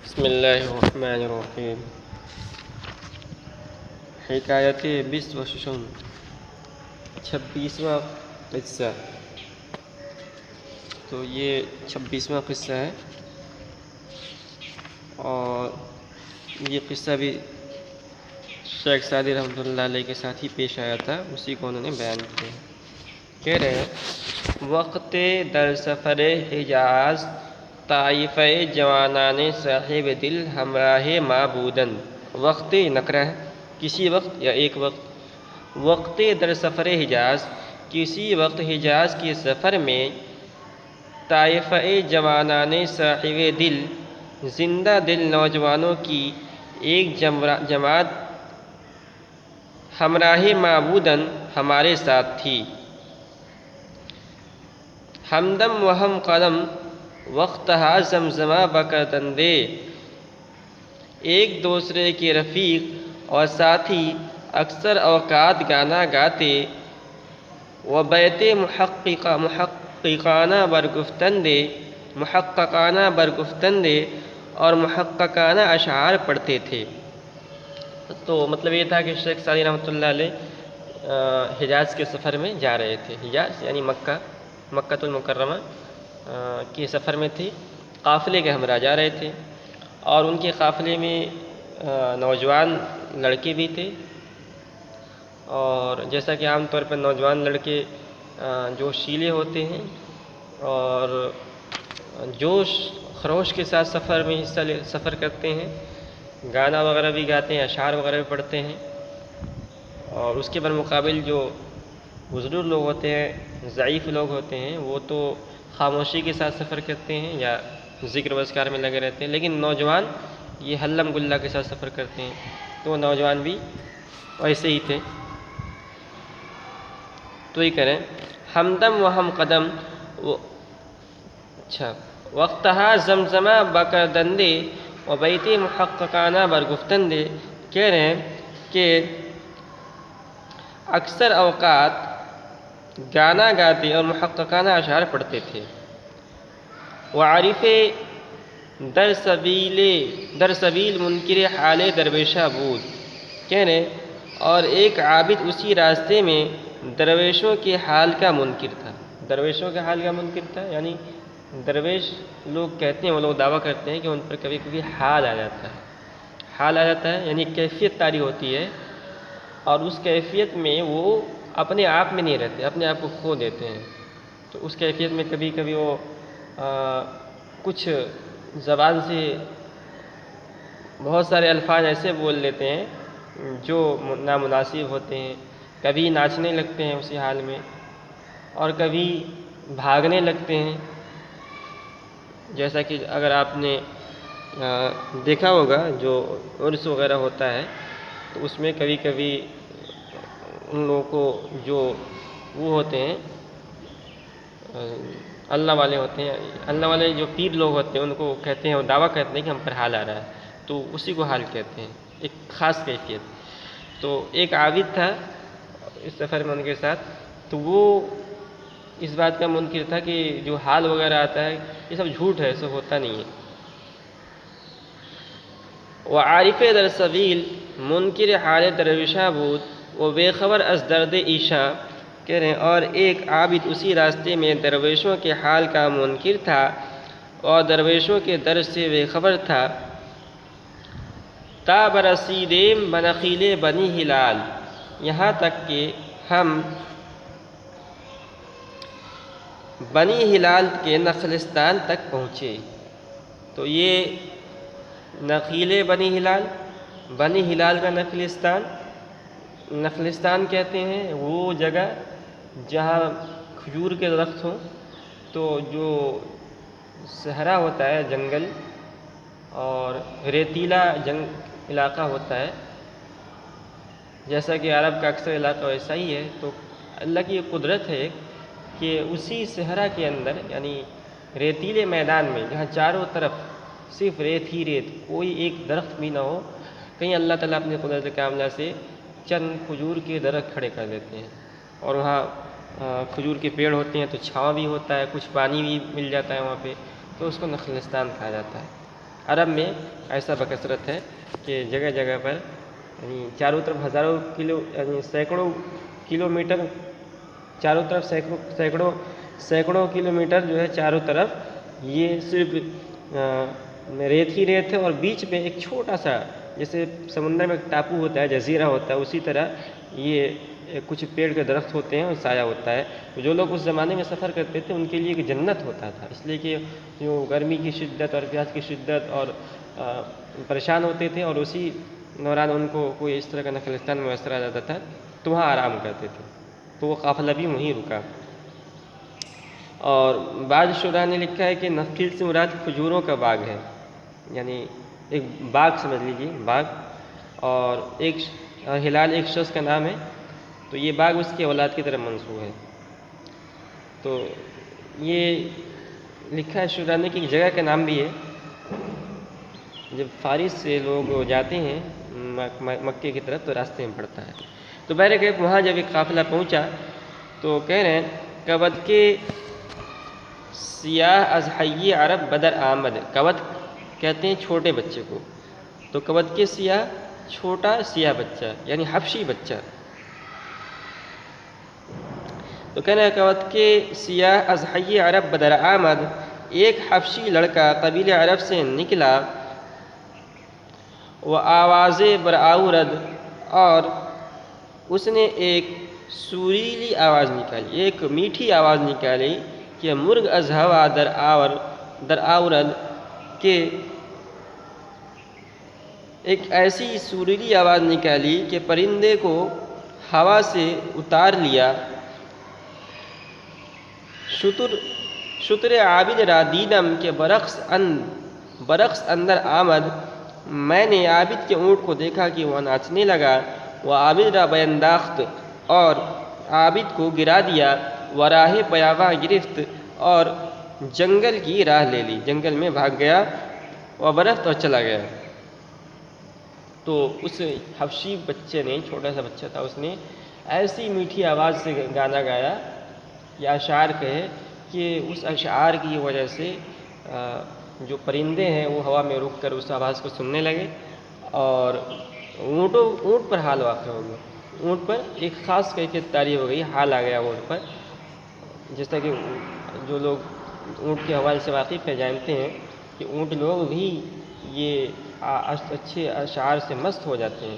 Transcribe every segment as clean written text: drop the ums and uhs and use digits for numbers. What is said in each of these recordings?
بسم اللہ الرحمن الرحیم۔ حکایت بیس و ششم، 26واں قصہ۔ تو یہ 26واں قصہ ہے، اور یہ قصہ بھی شیخ سعدی رحمۃ اللہ علیہ کے ساتھ ہی پیش آیا تھا، اسی کو انہوں نے بیان کیا۔ کہہ رہے ہیں وقت در سفر حجاز، طائفہ جوانان صاحب دل ہمراہ معبودن۔ وقت نکرہ ہے، کسی وقت یا ایک وقت۔ وقت در سفر حجاز، کسی وقت حجاز کے سفر میں، طائفہ جوانان صاحب دل، زندہ دل نوجوانوں کی ایک جماعت ہمراہ معبودن ہمارے ساتھ تھی۔ ہمدم و ہم قدم وقتہا زمزمہ بکردندے، ایک دوسرے کے رفیق اور ساتھی اکثر اوقات گانا گاتے۔ و بیت محققانہ برگفتندے اور محققانہ اشعار پڑھتے تھے۔ تو مطلب یہ تھا کہ شیخ سعدی رحمۃ اللہ علیہ حجاز کے سفر میں جا رہے تھے۔ حجاز یعنی مکہ المکرمہ کے سفر میں تھے، قافلے کے ہمراہ جا رہے تھے، اور ان کے قافلے میں نوجوان لڑکے بھی تھے۔ اور جیسا کہ عام طور پر نوجوان لڑکے جوشیلے ہوتے ہیں اور جوش خروش کے ساتھ سفر کرتے ہیں، گانا وغیرہ بھی گاتے ہیں، اشعار وغیرہ بھی پڑھتے ہیں۔ اور اس کے بالمقابل جو بزرگ لوگ ہوتے ہیں، ضعیف لوگ ہوتے ہیں، وہ تو خاموشی کے ساتھ سفر کرتے ہیں یا ذکر و اذکار میں لگے رہتے ہیں، لیکن نوجوان یہ ہلم گلہ کے ساتھ سفر کرتے ہیں۔ تو وہ نوجوان بھی ایسے ہی تھے۔ تو یہ کریں ہمدم و ہم قدم وقتہا زمزمہ بکردندے و بیت محققانہ برگفتندے۔ کہہ رہے ہیں کہ اکثر اوقات گانا گاتے اور محققانہ اشعار پڑھتے تھے۔ وعارف در سبیل منکر حال درویشہ بود۔ کہہ رہے اور ایک عابد اسی راستے میں درویشوں کے حال کا منکر تھا۔ درویشوں کے حال کا منکر تھا یعنی درویش لوگ کہتے ہیں، وہ لوگ دعویٰ کرتے ہیں کہ ان پر کبھی کبھی حال آ جاتا ہے۔ حال آ جاتا ہے یعنی کیفیت طاری ہوتی ہے، اور اس کیفیت میں وہ اپنے آپ میں نہیں رہتے، اپنے آپ کو کھو دیتے ہیں۔ تو اس کیفیت میں کبھی کبھی وہ کچھ زبان سے بہت سارے الفاظ ایسے بول لیتے ہیں جو نامناسب ہوتے ہیں۔ کبھی ناچنے لگتے ہیں اسی حال میں، اور کبھی بھاگنے لگتے ہیں۔ جیسا کہ اگر آپ نے دیکھا ہوگا جو عرس وغیرہ ہوتا ہے، تو اس میں کبھی کبھی ان لوگوں کو جو وہ ہوتے ہیں اللہ والے ہوتے ہیں، اللہ والے جو پیر لوگ ہوتے ہیں، ان کو کہتے ہیں، وہ دعویٰ کرتے ہیں کہ ہم پر حال آ رہا ہے، تو اسی کو حال کہتے ہیں، ایک خاص کیفیت۔ تو ایک عابد تھا اس سفر میں ان کے ساتھ، تو وہ اس بات کا منکر تھا کہ جو حال وغیرہ آتا ہے یہ سب جھوٹ ہے، ایسا ہوتا نہیں ہے۔ وعارف در سبیل منکر حال درویشہ بود و بے خبر از درد عیشا۔ کہہ رہے ہیں اور ایک عابد اسی راستے میں درویشوں کے حال کا منکر تھا اور درویشوں کے درد سے بے خبر تھا۔ تا برسیدیم بنخیل بنی ہلال، یہاں تک کہ ہم بنی ہلال کے نخلستان تک پہنچے۔ تو یہ نخیل بنی ہلال کا نخلستان کہتے ہیں وہ جگہ جہاں کھجور کے درخت ہوں۔ تو جو صحرا ہوتا ہے، جنگل اور ریتیلا علاقہ ہوتا ہے، جیسا کہ عرب کا اکثر علاقہ ویسا ہی ہے۔ تو اللہ کی یہ قدرت ہے کہ اسی صحرا کے اندر یعنی ریتیلے میدان میں، جہاں چاروں طرف صرف ریت ہی ریت، کوئی ایک درخت بھی نہ ہو، کہیں اللہ تعالیٰ اپنی قدرت کاملہ سے چند کھجور کے درخت کھڑے کر دیتے ہیں، اور وہاں کھجور کے پیڑ ہوتے ہیں تو چھاؤں بھی ہوتا ہے، کچھ پانی بھی مل جاتا ہے وہاں پہ، تو اس کو نخلستان کہا جاتا ہے۔ عرب میں ایسا بکثرت ہے کہ جگہ جگہ پر یعنی چاروں طرف ہزاروں کلو یعنی سینکڑوں کلومیٹر چاروں طرف سینکڑوں کلومیٹر جو ہے چاروں طرف یہ صرف ریت ہی ریت ہے، اور بیچ میں ایک چھوٹا سا جیسے سمندر میں ایک ٹاپو ہوتا ہے، جزیرہ ہوتا ہے، اسی طرح یہ کچھ پیڑ کے درخت ہوتے ہیں اور سایہ ہوتا ہے. جو لوگ اس زمانے میں سفر کرتے تھے ان کے لیے ایک جنت ہوتا تھا، اس لیے کہ جو گرمی کی شدت اور پیاس کی شدت اور پریشان ہوتے تھے، اور اسی دوران ان کو کوئی اس طرح کا نخلستان میسر آ جاتا تھا تو وہاں آرام کرتے تھے، تو وہ قافلہ بھی وہیں رکا. اور بعض شعراء نے لکھا ہے کہ نخیل سے مراد کھجوروں کا باغ ہے، یعنی ایک باغ سمجھ لیجیے، باغ، اور ہلال ایک شخص کا نام ہے، تو یہ باغ اس کی اولاد کی طرف منسوب ہے. تو یہ لکھا ہے شعراء نے کہ ایک جگہ کا نام بھی ہے. جب فارس سے لوگ جاتے ہیں مکے کی طرف تو راستے میں پڑتا ہے. تو بہرکیف وہاں جب ایک قافلہ پہنچا تو کہہ رہے ہیں کبد کے سیاہ از حی عرب بدر آمد. کبد کہتے ہیں چھوٹے بچے کو، تو کبد کے سیاہ چھوٹا سیاہ بچہ یعنی حبشی بچہ. تو کہنا ہے کبد کے سیاہ از حی عرب بدر آمد، ایک حبشی لڑکا قبیل عرب سے نکلا، وہ آواز برآورد، اور اس نے ایک سریلی آواز نکالی، ایک میٹھی آواز نکالی کہ مرغ از ہوا در آورد، کہ ایک ایسی سریلی آواز نکالی کہ پرندے کو ہوا سے اتار لیا. شتر عابد را دیدم کہ برقص اندر آمد، میں نے عابد کے اونٹ کو دیکھا کہ وہ ناچنے لگا. وہ عابد را بینداخت، اور عابد کو گرا دیا. وہ راہ بیاباں گرفت، اور جنگل کی راہ لے لی، جنگل میں بھاگ گیا. وہ برفت اور چلا گیا. تو اس حبشی بچے نے، چھوٹا سا بچہ تھا، اس نے ایسی میٹھی آواز سے گانا گایا یا اشعار کہے کہ اس اشعار کی وجہ سے جو پرندے ہیں وہ ہوا میں رک کر اس آواز کو سننے لگے، اور اونٹ پر حال واقع ہو گیا. اونٹ پر ایک خاص کیفیت طاری ہو گئی، حال آ گیا اونٹ پر. جیسا کہ جو لوگ اونٹ کے حوالے سے واقف ہیں جانتے ہیں کہ اونٹ لوگ بھی یہ اچھے اشعار سے مست ہو جاتے ہیں،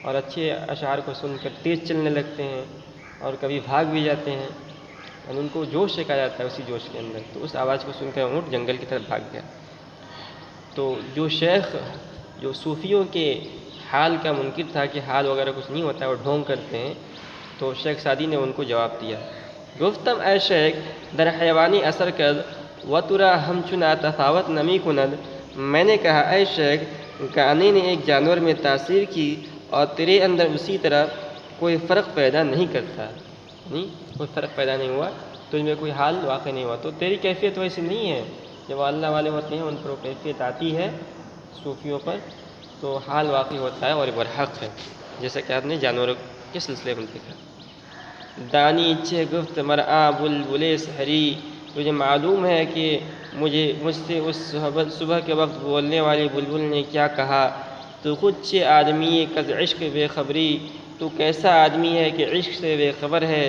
اور اچھے اشعار کو سن کر تیز چلنے لگتے ہیں، اور کبھی بھاگ بھی جاتے ہیں، اور ان کو جوش سکھایا جاتا ہے اسی جوش کے اندر. تو اس آواز کو سن کر اونٹ جنگل کی طرف بھاگ گیا. تو جو شیخ جو صوفیوں کے حال کا منکر تھا کہ حال وغیرہ کچھ نہیں ہوتا ہے، وہ ڈھونگ کرتے ہیں، تو شیخ سعدی نے ان کو جواب دیا. گفتم اے شیخ در حیوانی اثر کر، و ترا ہم چنا تفاوت نمی کند. میں نے کہا اے شیخ گانے نے ایک جانور میں تاثیر کی اور تیرے اندر اسی طرح کوئی فرق پیدا نہیں کرتا، نہیں کوئی فرق پیدا نہیں ہوا، تو ان میں کوئی حال واقع نہیں ہوا. تو تیری کیفیت ویسی نہیں ہے. جب اللہ والے ہوتے ہیں ان پر وہ کیفیت آتی ہے صوفیوں پر، تو حال واقع ہوتا ہے اور برحق ہے، جیسا کہ آپ نے جانوروں کے سلسلے میں دیکھا. دانی چھ گفت مرآ بلبل سحری. تجھے معلوم ہے کہ مجھ سے اس صبح کے وقت بولنے والی بلبل نے کیا کہا. تو خود چھ آدمی کز عشق بے خبری. تو کیسا آدمی ہے کہ عشق سے بے خبر ہے.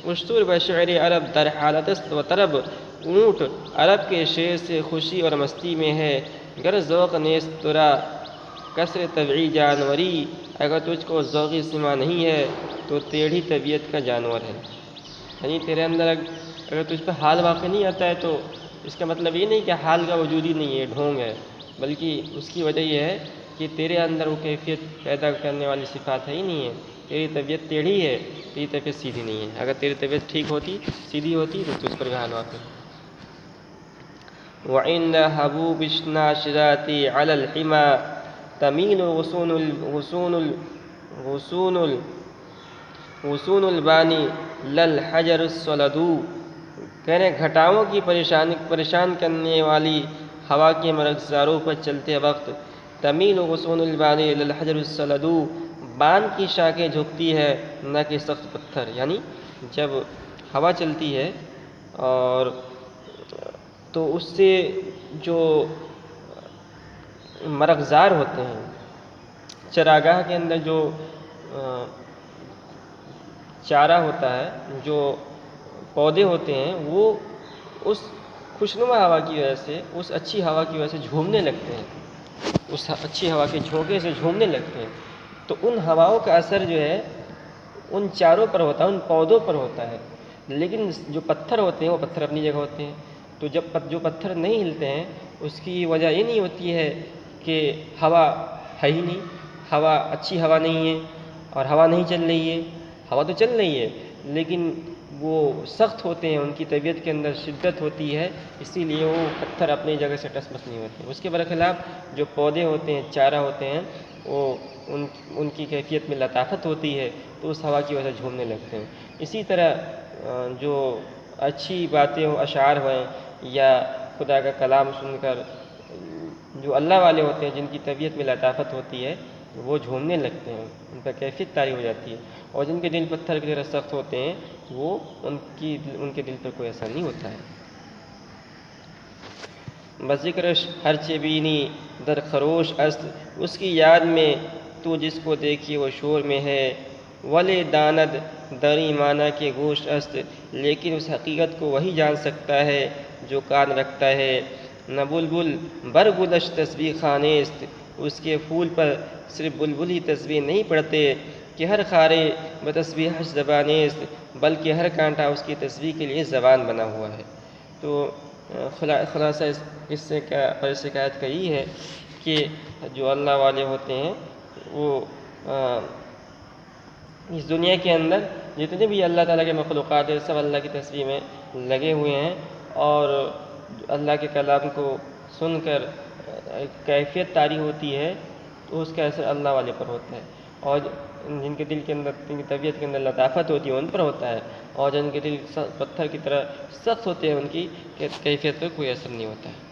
اشتر بشعر عرب در حالت و طرب. اونٹ عرب کے شعر سے خوشی اور مستی میں ہے. گر ذوق نیست ترا کسر طبعی جانوری. اگر تجھ کو ذوقی سما نہیں ہے تو ٹیڑھی طبیعت کا جانور ہے. یعنی تیرے اندر اگر تجھ پہ حال واقع نہیں آتا ہے تو اس کا مطلب یہ نہیں کہ حال کا وجود ہی نہیں ہے، ڈھونگ ہے، بلکہ اس کی وجہ یہ ہے کہ تیرے اندر وہ کیفیت پیدا کرنے والی صفات ہے ہی نہیں ہے. تیری طبیعت ٹیڑھی ہے، تیری طبیعت سیدھی نہیں ہے. اگر تیری طبیعت ٹھیک ہوتی، سیدھی ہوتی، تو تجھ پر بھی حال واقع. وعند حبوب الناشرات علی الحما تمیل غصون البانی للحجر الصلدو. کہنے گھٹاؤں کی پریشان کرنے والی ہوا کے مرغزاروں پر چلتے وقت تمیل غصون البانی للحجر الصلدو، بان کی شاخیں جھکتی ہے نہ کہ سخت پتھر. یعنی جب ہوا چلتی ہے اور تو اس سے جو مرغزار ہوتے ہیں۔ چراگاہ کے اندر جو چارہ ہوتا ہے، جو پودے ہوتے ہیں، وہ اس خوشنما ہوا کی وجہ سے، اس اچھی ہوا کی وجہ سے جھومنے لگتے ہیں، اس اچھی ہوا کے جھونکے سے جھومنے لگتے ہیں۔ تو ان ہواؤں کا اثر جو ہے ان چاروں پر ہوتا ہے، ان پودوں پر ہوتا ہے۔ لیکن جو پتھر ہوتے ہیں وہ پتھر اپنی جگہ ہوتے ہیں۔ تو جب جو پتھر نہیں ہلتے ہیں، اس کی وجہ یہ نہیں ہوتی ہے کہ ہوا ہے ہی نہیں، ہوا اچھی ہوا نہیں ہے اور ہوا نہیں چل رہی ہے۔ ہوا تو چل رہی ہے لیکن وہ سخت ہوتے ہیں، ان کی طبیعت کے اندر شدت ہوتی ہے، اسی لیے وہ پتھر اپنی جگہ سے ٹس مس نہیں ہوتے۔ اس کے برخلاف جو پودے ہوتے ہیں، چارہ ہوتے ہیں، وہ ان کی کیفیت میں لطافت ہوتی ہے، تو اس ہوا کی وجہ سے جھومنے لگتے ہیں۔ اسی طرح جو اچھی باتیں ہوں، اشعار ہوئیں یا خدا کا کلام سن کر جو اللہ والے ہوتے ہیں، جن کی طبیعت میں لطافت ہوتی ہے، وہ جھومنے لگتے ہیں، ان کا کیفیت طاری ہو جاتی ہے۔ اور جن کے دل پتھر کی طرح سخت ہوتے ہیں، وہ ان کے دل پر کوئی اثر نہیں ہوتا ہے۔ بذکرش ہر چبینی در خروش است، اس کی یاد میں تو جس کو دیکھی وہ شور میں ہے۔ ولے داند دری معنی کے گوش است، لیکن اس حقیقت کو وہی جان سکتا ہے جو کان رکھتا ہے۔ نہ بلبل بر گلش تسبیح خانے است، اس کے پھول پر صرف بلبل ہی تسبیح نہیں پڑھتے کہ ہر خارے بتسبیحش زبانیں است، بلکہ ہر کانٹا اس کی تسبیح کے لیے زبان بنا ہوا ہے۔ تو خلاصہ اس سے آیت کا یہ ہے کہ جو اللہ والے ہوتے ہیں وہ اس دنیا کے اندر جتنے بھی اللہ تعالیٰ کے مخلوقات ہیں، سب اللہ کی تسبیح میں لگے ہوئے ہیں، اور اللہ کے کلام کو سن کر کیفیت طاری ہوتی ہے، تو اس کا اثر اللہ والے پر ہوتا ہے، اور جن کے دل کے اندر، جن کی طبیعت کے اندر لطافت ہوتی ہے ان پر ہوتا ہے، اور جن کے دل پتھر کی طرح سخت ہوتے ہیں ان کی کیفیت پر کوئی اثر نہیں ہوتا ہے۔